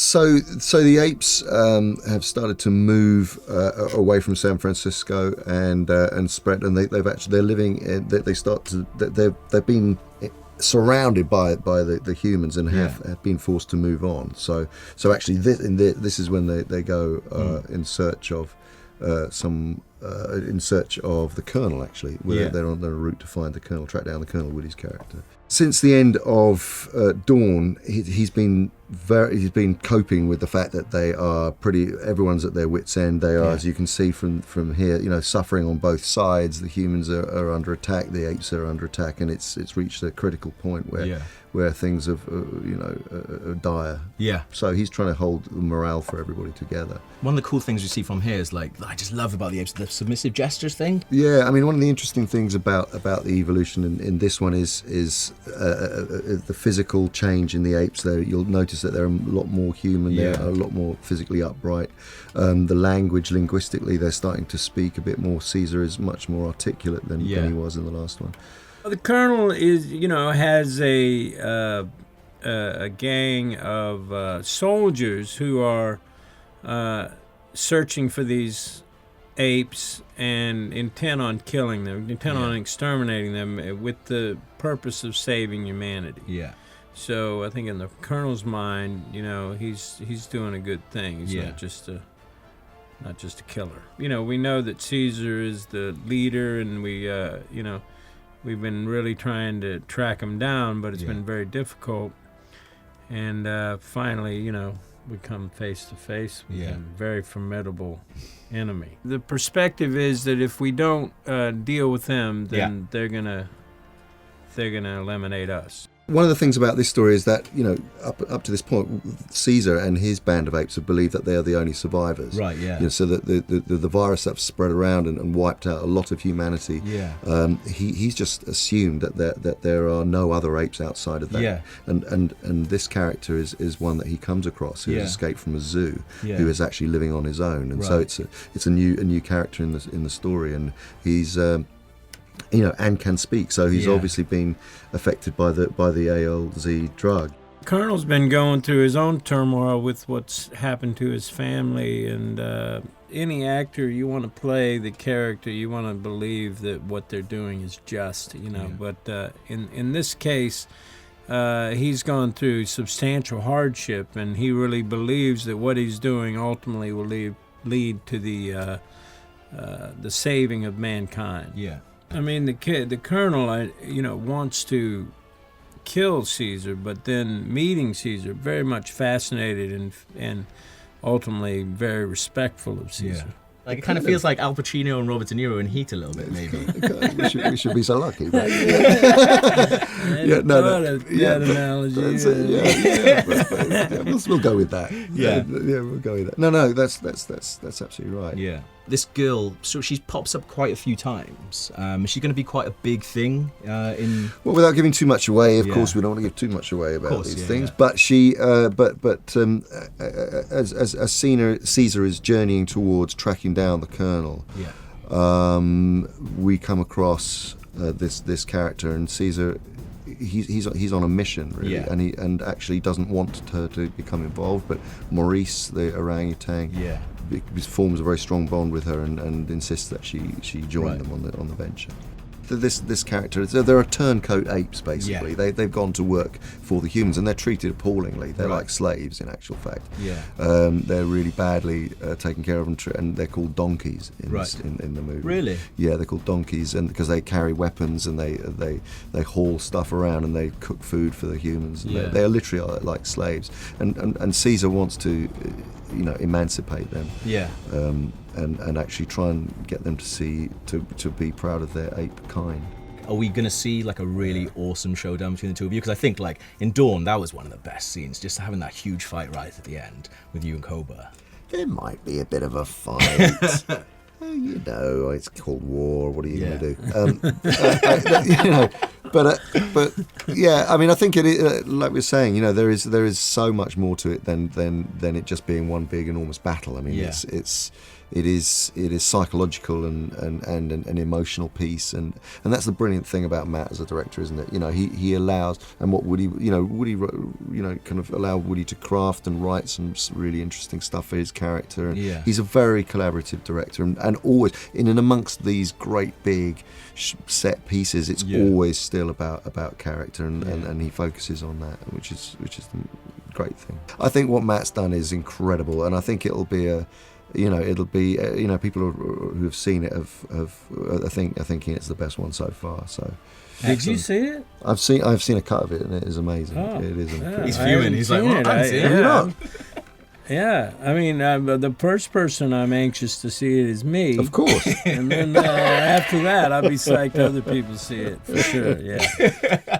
So the apes have started to move away from San Francisco and spread, and they're living. They've been surrounded by the humans and have been forced to move on. So actually, this is when they go in search of in search of the Colonel. Actually, they're on their route to find the Colonel, track down the Colonel, Woody's character. Since the end of Dawn, he's been coping with the fact that they are everyone's at their wits' end. They are, as you can see from here, suffering on both sides. The humans are under attack, the apes are under attack, and it's reached a critical point where things are dire. Yeah. So he's trying to hold the morale for everybody together. One of the cool things you see from here is I just love about the apes, the submissive gestures thing. Yeah, I mean, one of the interesting things about the evolution in this one is the physical change in the apes. There, you'll notice that they're a lot more human. They're a lot more physically upright. The language, linguistically, they're starting to speak a bit more. Caesar is much more articulate than he was in the last one. The Colonel has a gang of soldiers who are searching for these apes and intent on killing them, intent on exterminating them with the purpose of saving humanity. Yeah. So I think in the Colonel's mind, he's doing a good thing. He's not just a killer. We know that Caesar is the leader, and we've been really trying to track him down, but it's been very difficult. And finally, we come face to face with a very formidable enemy. The perspective is that if we don't deal with them, then they're gonna eliminate us. One of the things about this story is that, up to this point, Caesar and his band of apes have believed that they are the only survivors. Right, yeah. So that the virus that's spread around and wiped out a lot of humanity, he's just assumed that there are no other apes outside of that. Yeah. And this character is one that he comes across who has escaped from a zoo, who is actually living on his own. And so it's a new character in the story, and he's... and can speak, so he's obviously been affected by the ALZ drug. Colonel's been going through his own turmoil with what's happened to his family, and any actor, you want to play the character, you want to believe that what they're doing is just, but in this case, he's gone through substantial hardship, and he really believes that what he's doing ultimately will lead to the saving of mankind. Yeah. I mean, the Colonel, wants to kill Caesar, but then meeting Caesar, very much fascinated and ultimately very respectful of Caesar. Yeah. It kind of feels like Al Pacino and Robert De Niro in Heat a little bit, maybe. we should be so lucky. But... that analogy. We'll go with that. We'll go with that. No, that's absolutely right. Yeah. This girl, so she pops up quite a few times. Is she going to be quite a big thing in? Well, without giving too much away, of course, we don't want to give too much away about these things. Yeah. But she, as Caesar is journeying towards tracking down the Colonel, we come across this character, and Caesar. He's on a mission, really, and actually doesn't want her to become involved. But Maurice, the orangutan, forms a very strong bond with her and insists that she join them on the venture. This character, there are turncoat apes, basically. They've gone to work for the humans, and they're treated appallingly. They're like slaves, in actual fact. They're really badly taken care of, and they're called donkeys in the movie. Really? Yeah, they're called donkeys, and because they carry weapons and they haul stuff around and they cook food for the humans. And they're literally like slaves. And Caesar wants to, emancipate them. Yeah. And actually try and get them to be proud of their ape kind. Are we going to see a really awesome showdown between the two of you? Because I think in Dawn, that was one of the best scenes, just having that huge fight right at the end with you and Cobra. There might be a bit of a fight. It's called war. What are you going to do? but yeah, I mean, I think it is, like we were saying, you know, there is so much more to it than it just being one big enormous battle. I mean, it is psychological and an emotional piece, and that's the brilliant thing about Matt as a director, isn't it? You know, he allows, and what Woody kind of allow Woody to craft and write some really interesting stuff for his character, and he's a very collaborative director, and always in and amongst these great big set pieces, it's always still about character, and he focuses on that, which is the great thing. I think what Matt's done is incredible, and I think it'll be people who have seen it are thinking it's the best one so far. So, did you see it? I've seen a cut of it, and it is amazing. Oh, it is incredible. He's fuming. He's like, well, I'm seeing it. Yeah, I mean, the first person I'm anxious to see it is me. Of course. And then after that, I'll be psyched other people see it, for sure, yeah.